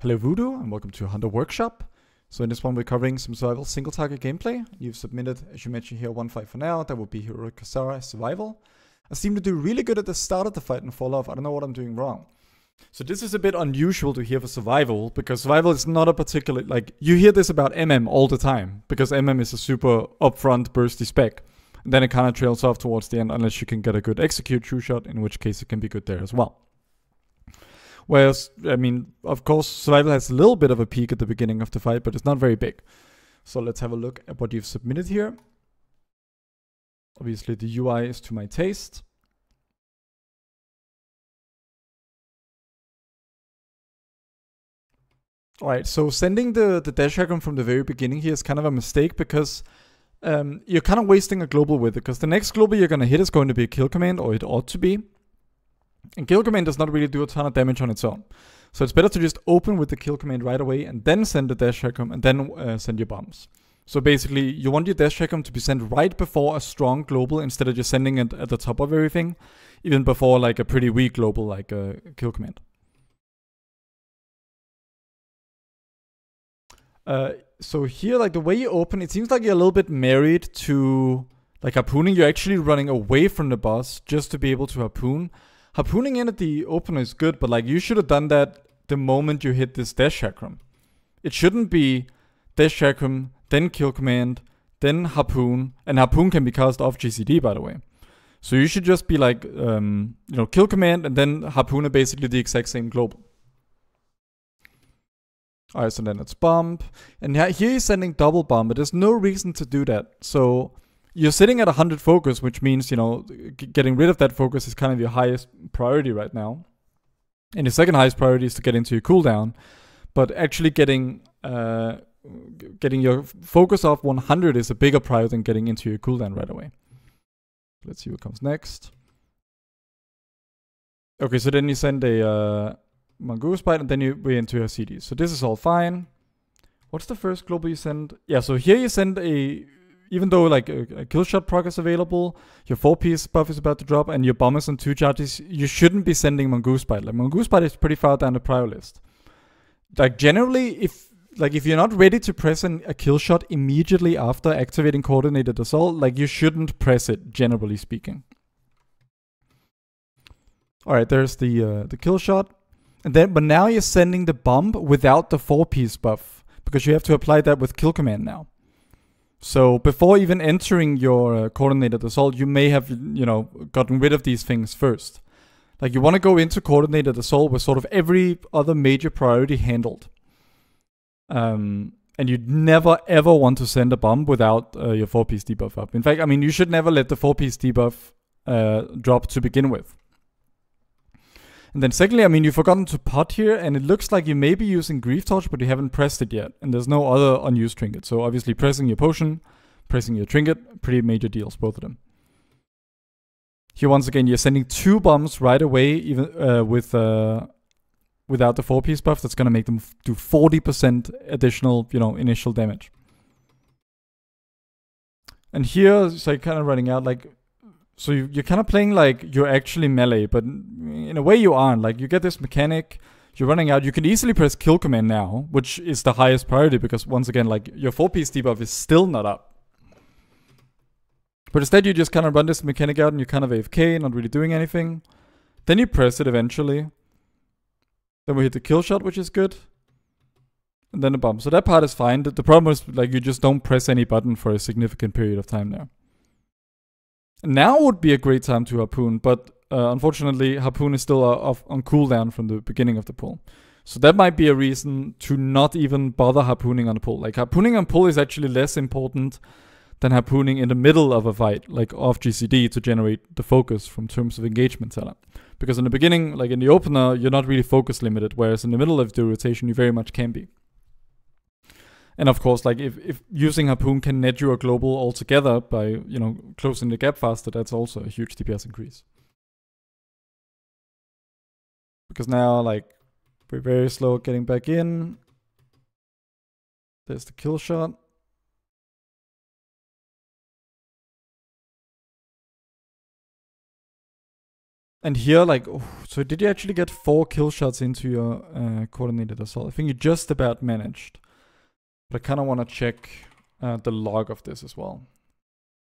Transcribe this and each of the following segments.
Hello Voodoo, and welcome to Hunter Workshop. So in this one we're covering some survival single target gameplay. You've submitted, as you mentioned here, 1 fight for now. That would be Heroic Kasara Survival. I seem to do really good at the start of the fight and fall off. I don't know what I'm doing wrong. So this is a bit unusual to hear for survival, because survival is not a particular, you hear this about MM all the time, because MM is a super upfront bursty spec. And then it kind of trails off towards the end unless you can get a good execute true shot, in which case it can be good there as well. Whereas, I mean, of course, survival has a little bit of a peak at the beginning of the fight, but it's not very big. So let's have a look at what you've submitted here. Obviously, the UI is to my taste. Alright, so sending the dash diagram from the very beginning here is kind of a mistake, because you're kind of wasting a global with it, because the next global you're going to hit is going to be a kill command, or it ought to be. And kill command does not really do a ton of damage on its own. So it's better to just open with the kill command right away and then send the dash diagram and then send your bombs. So basically, you want your dash diagram to be sent right before a strong global instead of just sending it at the top of everything, even before like a pretty weak global like a kill command. So here, like the way you open, it seems like you're a little bit married to like harpooning. You're actually running away from the boss just to be able to harpoon. Harpooning in at the opener is good, but like you should have done that the moment you hit this dash diagram. It shouldn't be dash diagram, then kill command, then harpoon, and harpoon can be cast off GCD, by the way. So you should just be like, kill command and then harpoon are basically the exact same global. Alright, so then it's bomb. And here you're sending double bomb, but there's no reason to do that. So you're sitting at 100 focus, which means, getting rid of that focus is kind of your highest priority right now. And your second highest priority is to get into your cooldown. But actually getting your focus off 100 is a bigger priority than getting into your cooldown right away. Let's see what comes next. Okay, so then you send a Mongoose Bite, and then we're into your CDs. So this is all fine. What's the first global you send? Yeah, so here you send even though like a kill shot proc is available, your 4-piece buff is about to drop, and your bomb is on 2 charges, you shouldn't be sending Mongoose Bite. Like Mongoose Bite is pretty far down the prior list. Like generally, if you're not ready to press a kill shot immediately after activating coordinated assault, like you shouldn't press it, generally speaking. Alright, there's the kill shot. But now you're sending the bomb without the 4-piece buff, because you have to apply that with kill command now. So before even entering your coordinated assault, you may have, gotten rid of these things first. Like you want to go into coordinated assault with sort of every other major priority handled. And you'd never ever want to send a bomb without your 4-piece debuff up. In fact, I mean, you should never let the 4-piece debuff drop to begin with. And then secondly, I mean, you've forgotten to pot here, and it looks like you may be using Grief Torch, but you haven't pressed it yet. And there's no other unused trinket. So obviously pressing your potion, pressing your trinket, pretty major deals, both of them. Here once again, you're sending 2 bombs right away, even without the 4-piece buff. That's going to make them do 40% additional, initial damage. And here, so you're kind of running out, so you're kind of playing like you're actually melee, but in a way you aren't. Like you get this mechanic, you're running out. You can easily press kill command now, which is the highest priority, because once again, like your 4-piece debuff is still not up. But instead you just kind of run this mechanic out and you're kind of AFK, not really doing anything. Then you press it eventually. Then we hit the kill shot, which is good. And then the bomb. So that part is fine. The problem is like you just don't press any button for a significant period of time there. Now would be a great time to harpoon, but unfortunately harpoon is still on cooldown from the beginning of the pull. So that might be a reason to not even bother harpooning on the pull. Like harpooning on pull is actually less important than harpooning in the middle of a fight, like off GCD, to generate the focus from terms of engagement setup. Because in the beginning, like in the opener, you're not really focus limited, whereas in the middle of the rotation you very much can be. And of course, like if using harpoon can net you a global altogether by, closing the gap faster, that's also a huge DPS increase. Because now, like, we're very slow at getting back in. There's the kill shot. And here, like, oh, so did you actually get 4 kill shots into your coordinated assault? I think you just about managed. But I kind of want to check the log of this as well.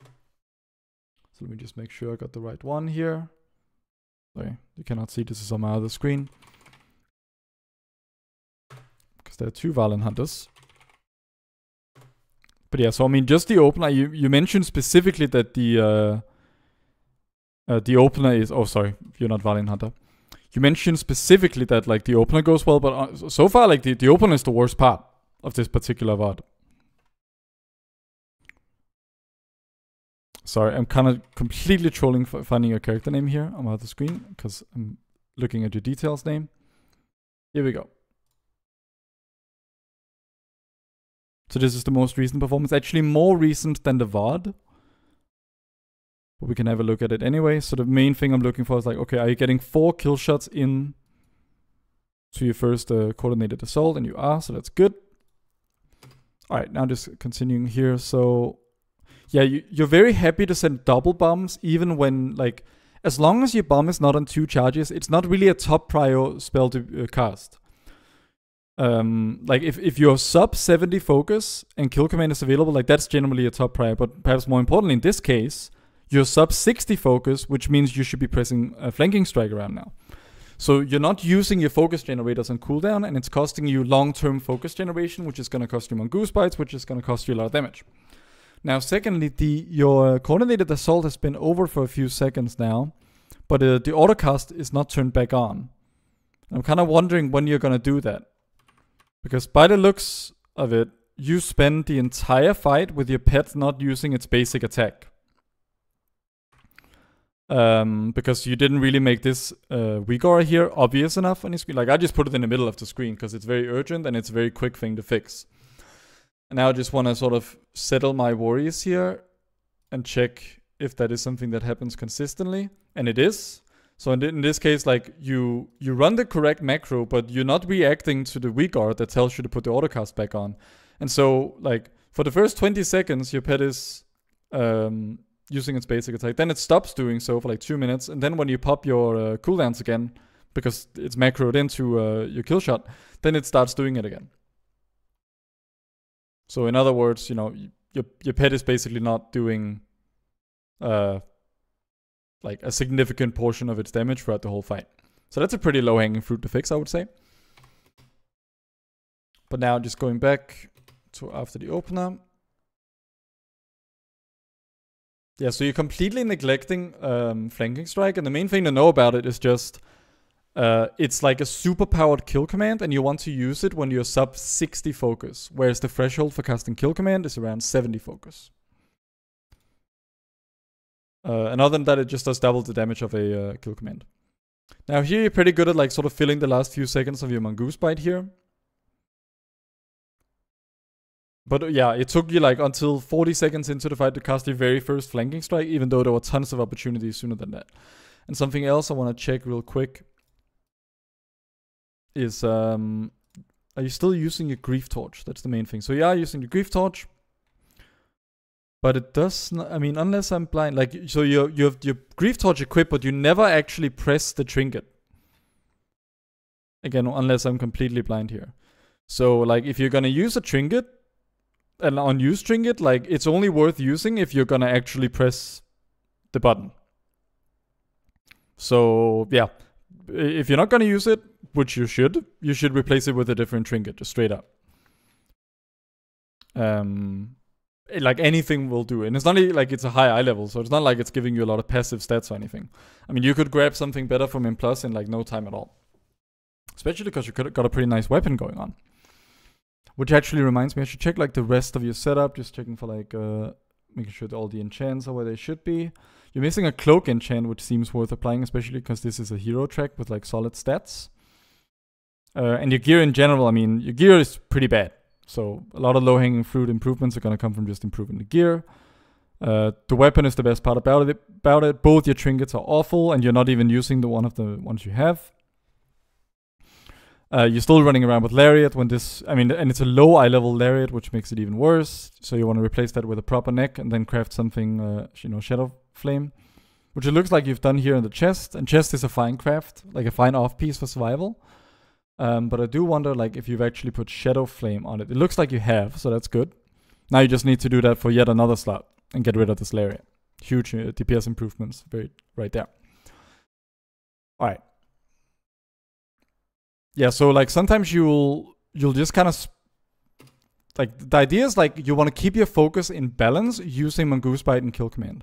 So let me just make sure I got the right one here. Sorry, you cannot see, this is on my other screen. Because there are 2 Valen Hunters. But yeah, so I mean, just the opener, you mentioned specifically that the opener is, oh sorry, you're not Valen Hunter. You mentioned specifically that like the opener goes well, but so far like the opener is the worst part of this particular VOD. Sorry, I'm kind of completely trolling for finding your character name here on my other screen because I'm looking at your details name. Here we go. So this is the most recent performance, actually more recent than the VOD. But we can have a look at it anyway. So the main thing I'm looking for is like, okay, are you getting 4 kill shots in to your first coordinated assault? And you are, so that's good. Alright, now just continuing here. So yeah, you're very happy to send double bombs even when, like, as long as your bomb is not on 2 charges, it's not really a top prio spell to cast. Like if you're sub 70 focus and kill command is available, like that's generally a top prio. But perhaps more importantly in this case, you're sub 60 focus, which means you should be pressing a flanking strike around now. So you're not using your focus generators on cooldown, and it's costing you long-term focus generation, which is going to cost you mongoose bites, which is going to cost you a lot of damage. Now, secondly, your coordinated assault has been over for a few seconds now, but the autocast is not turned back on. I'm kind of wondering when you're going to do that. Because by the looks of it, you spend the entire fight with your pet not using its basic attack. Because you didn't really make this weak aura here obvious enough on your screen. Like, I just put it in the middle of the screen because it's very urgent and it's a very quick thing to fix. And now I just want to sort of settle my worries here and check if that is something that happens consistently. And it is. So in this case, like, you run the correct macro, but you're not reacting to the weak aura that tells you to put the autocast back on. And so, like, for the first 20 seconds, your pet is using its basic attack. Then it stops doing so for like 2 minutes. And then when you pop your cooldowns again, because it's macroed into your kill shot, then it starts doing it again. So in other words, you know, your pet is basically not doing like a significant portion of its damage throughout the whole fight. So that's a pretty low-hanging fruit to fix, I would say. But now just going back to after the opener. Yeah, so you're completely neglecting flanking strike, and the main thing to know about it is just it's like a super powered kill command, and you want to use it when you're sub 60 focus, whereas the threshold for casting kill command is around 70 focus. And other than that, it just does double the damage of a kill command. Now here you're pretty good at like sort of filling the last few seconds of your mongoose bite here. But yeah, it took you like until 40 seconds into the fight to cast your very first flanking strike, even though there were tons of opportunities sooner than that. And something else I want to check real quick is, are you still using your Grief Torch? That's the main thing. So you are using the Grief Torch, but it does not, I mean, unless I'm blind, like, so you have your Grief Torch equipped, but you never actually press the trinket. Again, unless I'm completely blind here. So like, if you're gonna use a trinket, an unused trinket, like, it's only worth using if you're gonna actually press the button. So yeah, if you're not gonna use it, which you should replace it with a different trinket, just straight up. Like, anything will do. And it's not like it's a high eye level, so it's not like it's giving you a lot of passive stats or anything. I mean, you could grab something better from M+ in like no time at all. Especially because you got a pretty nice weapon going on. Which actually reminds me, I should check like the rest of your setup, just checking for like making sure that all the enchants are where they should be. You're missing a cloak enchant, which seems worth applying, especially because this is a hero track with like solid stats. And your gear in general, I mean, your gear is pretty bad. So a lot of low-hanging fruit improvements are going to come from just improving the gear. The weapon is the best part about it. Both your trinkets are awful, and you're not even using the one of the ones you have. You're still running around with Lariat when this, I mean, and it's a low eye level Lariat, which makes it even worse. So you want to replace that with a proper neck and then craft something, you know, Shadow Flame, which it looks like you've done here in the chest. And chest is a fine craft, like a fine off piece for survival. But I do wonder like if you've actually put Shadow Flame on it. It looks like you have, so that's good. Now you just need to do that for yet another slot and get rid of this Lariat. Huge DPS improvements right there. Alright. Yeah, so like sometimes you'll just kind of like the idea is like you want to keep your focus in balance using Mongoose Bite and Kill Command.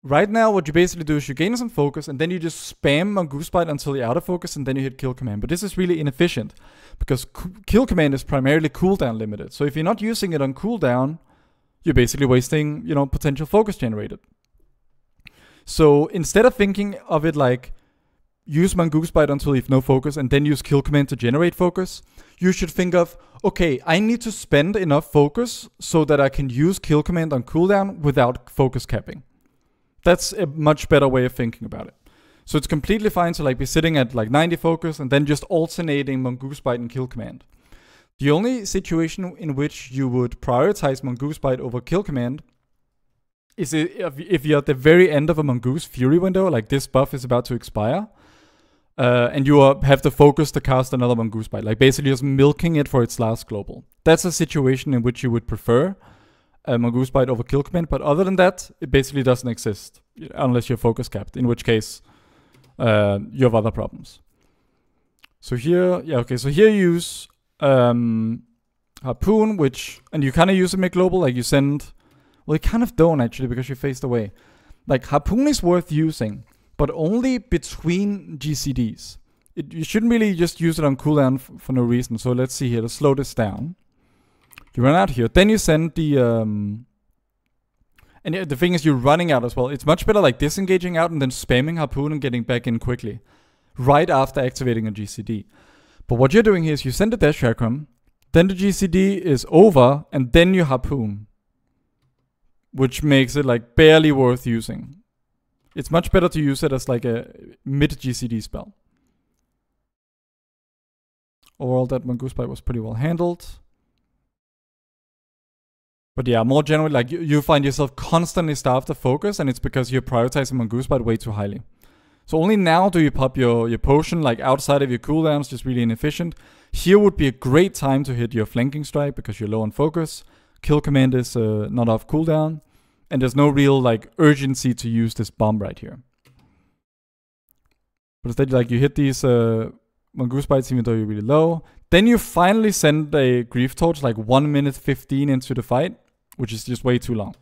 Right now what you basically do is you gain some focus and then you just spam Mongoose Bite until you're out of focus and then you hit Kill Command. But this is really inefficient because Kill Command is primarily cooldown limited. So if you're not using it on cooldown, you're basically wasting, you know, potential focus generated. So instead of thinking of it like use Mongoose Bite until you have no focus and then use Kill Command to generate focus, you should think of, okay, I need to spend enough focus so that I can use Kill Command on cooldown without focus capping. That's a much better way of thinking about it. So it's completely fine to like be sitting at like 90 focus and then just alternating Mongoose Bite and Kill Command. The only situation in which you would prioritize Mongoose Bite over Kill Command is if you're at the very end of a Mongoose Fury window, like this buff is about to expire, and you have the focus to cast another Mongoose Bite, like basically just milking it for its last global. That's a situation in which you would prefer Mongoose Bite over Kill Command, but other than that, it basically doesn't exist unless you're focus capped, in which case you have other problems. So here, yeah, okay, so here you use Harpoon, and you kind of use a mid-global, like you send, well, you kind of don't actually because you faced away. Like Harpoon is worth using, but only between GCDs. You shouldn't really just use it on cooldown for no reason. So let's see here, let's slow this down. You run out here, then you send the, and the thing is you're running out as well. It's much better like disengaging out and then spamming Harpoon and getting back in quickly, right after activating a GCD. But what you're doing here is you send the Dash Chakram, then the GCD is over, and then you Harpoon, which makes it like barely worth using. It's much better to use it as like a mid-GCD spell. Overall, that Mongoose Bite was pretty well handled. But yeah, more generally, like you find yourself constantly starved of focus, and it's because you're prioritizing Mongoose Bite way too highly. So only now do you pop your potion, like outside of your cooldowns, just really inefficient. Here would be a great time to hit your flanking strike because you're low on focus. Kill Command is not off cooldown. And there's no real like urgency to use this bomb right here. But instead, like you hit these Mongoose Bites even though you're really low. Then you finally send a Grief Torch like 1 minute 15 into the fight, which is just way too long.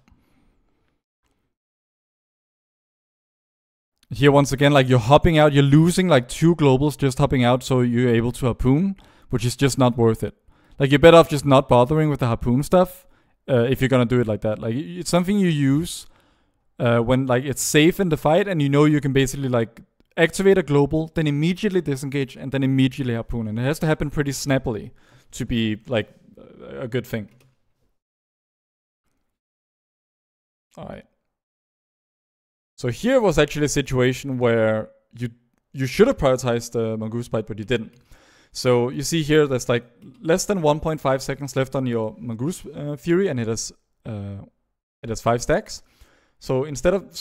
Here once again, like you're hopping out, you're losing like 2 globals just hopping out so you're able to Harpoon, which is just not worth it. Like you're better off just not bothering with the Harpoon stuff. If you're gonna do it like that, like it's something you use when like it's safe in the fight and you know you can basically like activate a global, then immediately disengage and then immediately Harpoon, and it has to happen pretty snappily to be like a good thing. All right. So here was actually a situation where you should have prioritized the Mongoose Bite, but you didn't. So you see here, there's like less than 1.5 seconds left on your Mongoose Fury, and it has 5 stacks. So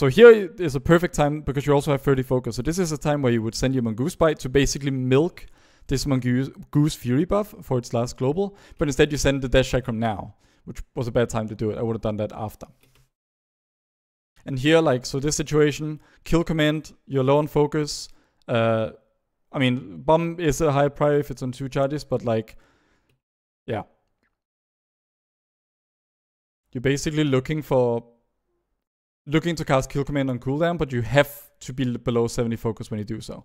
here is a perfect time because you also have 30 focus. So this is a time where you would send your Mongoose Bite to basically milk this Mongoose Fury buff for its last global, but instead you send the Dash Chakram now, which was a bad time to do it. I would have done that after. And here, like, so this situation, Kill Command, you're low on focus. I mean, Bomb is a high priority if it's on 2 charges, but like, yeah. You're basically looking to cast Kill Command on cooldown, but you have to be below 70 focus when you do so.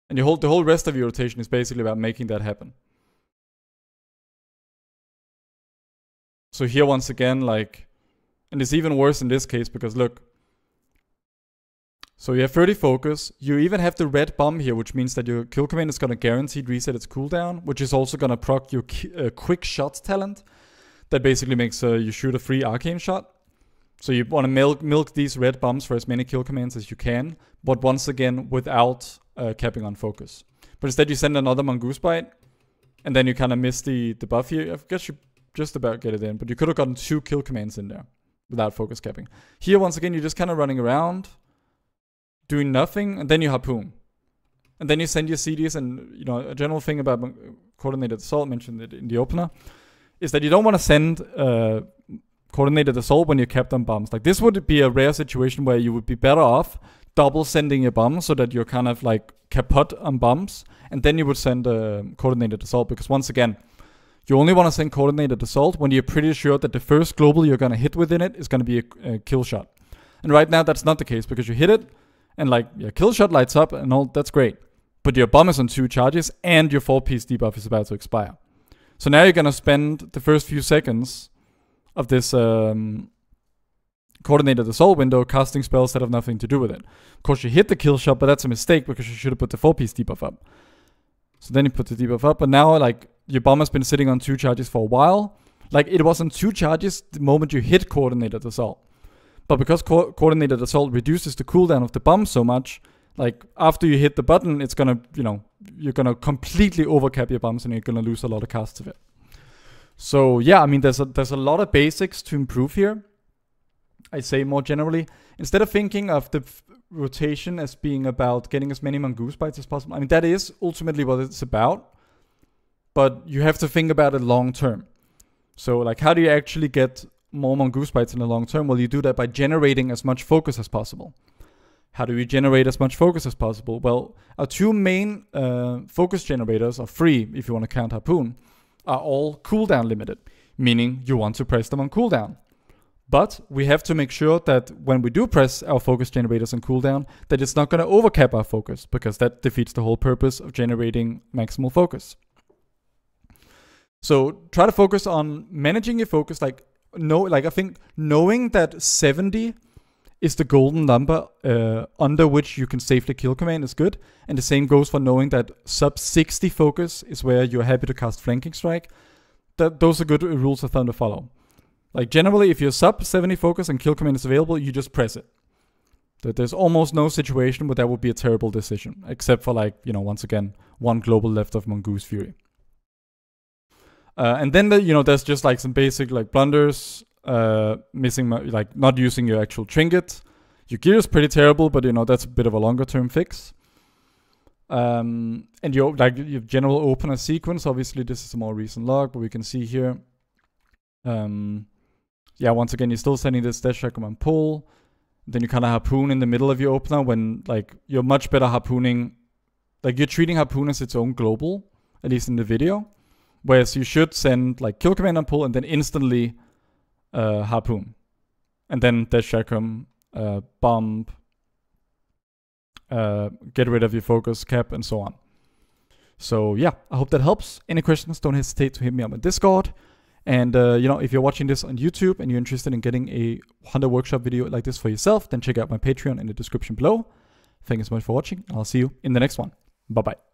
And the whole rest of your rotation is basically about making that happen. So here once again, like, and it's even worse in this case because look, so you have 30 focus, you even have the red bomb here, which means that your Kill Command is going to guaranteed reset its cooldown, which is also going to proc your quick shot talent. That basically makes you shoot a free arcane shot. So you want to milk these red bombs for as many Kill Commands as you can, but once again without capping on focus. But instead you send another Mongoose Bite, and then you kind of miss the buff here. I guess you just about get it in, but you could have gotten 2 Kill Commands in there without focus capping. Here once again you're just kind of running around. doing nothing, and then you harpoon. And then you send your CDs, and you know, a general thing about coordinated assault, mentioned it in the opener, is that you don't want to send coordinated assault when you're capped on bombs. Like, this would be a rare situation where you would be better off double sending your bombs so that you're kind of like kaput on bombs, and then you would send coordinated assault, because once again, you only want to send coordinated assault when you're pretty sure that the first global you're going to hit within it is going to be a kill shot. And right now that's not the case, because you hit it and like your kill shot lights up and all, that's great. But your bomb is on 2 charges and your 4-piece debuff is about to expire. So now you're going to spend the first few seconds of this coordinated assault window casting spells that have nothing to do with it. Of course, you hit the kill shot, but that's a mistake because you should have put the 4-piece debuff up. So then you put the debuff up, but now like your bomb has been sitting on 2 charges for a while. Like, it was on 2 charges the moment you hit coordinated assault. But because coordinated assault reduces the cooldown of the bomb so much, like after you hit the button, it's gonna, you know, you're gonna completely overcap your bombs and you're gonna lose a lot of casts of it. So yeah, I mean, there's a lot of basics to improve here. I say more generally, instead of thinking of the rotation as being about getting as many mongoose bites as possible. I mean, that is ultimately what it's about, but you have to think about it long term. So like, how do you actually get more mongoose bites in the long term? Well, you do that by generating as much focus as possible. How do we generate as much focus as possible? Well, our 2 main focus generators are free, if you want to count harpoon, are all cooldown limited, meaning you want to press them on cooldown. But we have to make sure that when we do press our focus generators on cooldown, that it's not going to overcap our focus, because that defeats the whole purpose of generating maximal focus. So try to focus on managing your focus. Like, I think knowing that 70 is the golden number under which you can safely kill command is good. And the same goes for knowing that sub 60 focus is where you're happy to cast flanking strike. Those are good rules of thumb to follow. Like, generally, if you're sub 70 focus and kill command is available, you just press it. There's almost no situation where that would be a terrible decision, except for, like, you know, once again, 1 global left of Mongoose Fury. And then, you know, there's just like some basic like blunders, missing, like not using your actual trinket. Your gear is pretty terrible, but you know, that's a bit of a longer term fix. And your general opener sequence, obviously this is a more recent log, but we can see here, yeah, once again, you're still sending this dash command pull. Then you kind of harpoon in the middle of your opener when like you're much better harpooning. Like, you're treating harpoon as its own global, at least in the video. Whereas you should send like kill command and pull and then instantly harpoon. And then dash Shakum, bomb, get rid of your focus, cap, and so on. So yeah, I hope that helps. Any questions, don't hesitate to hit me up on Discord. And you know, if you're watching this on YouTube and you're interested in getting a Hunter workshop video like this for yourself, then check out my Patreon in the description below. Thank you so much for watching, and I'll see you in the next one. Bye-bye.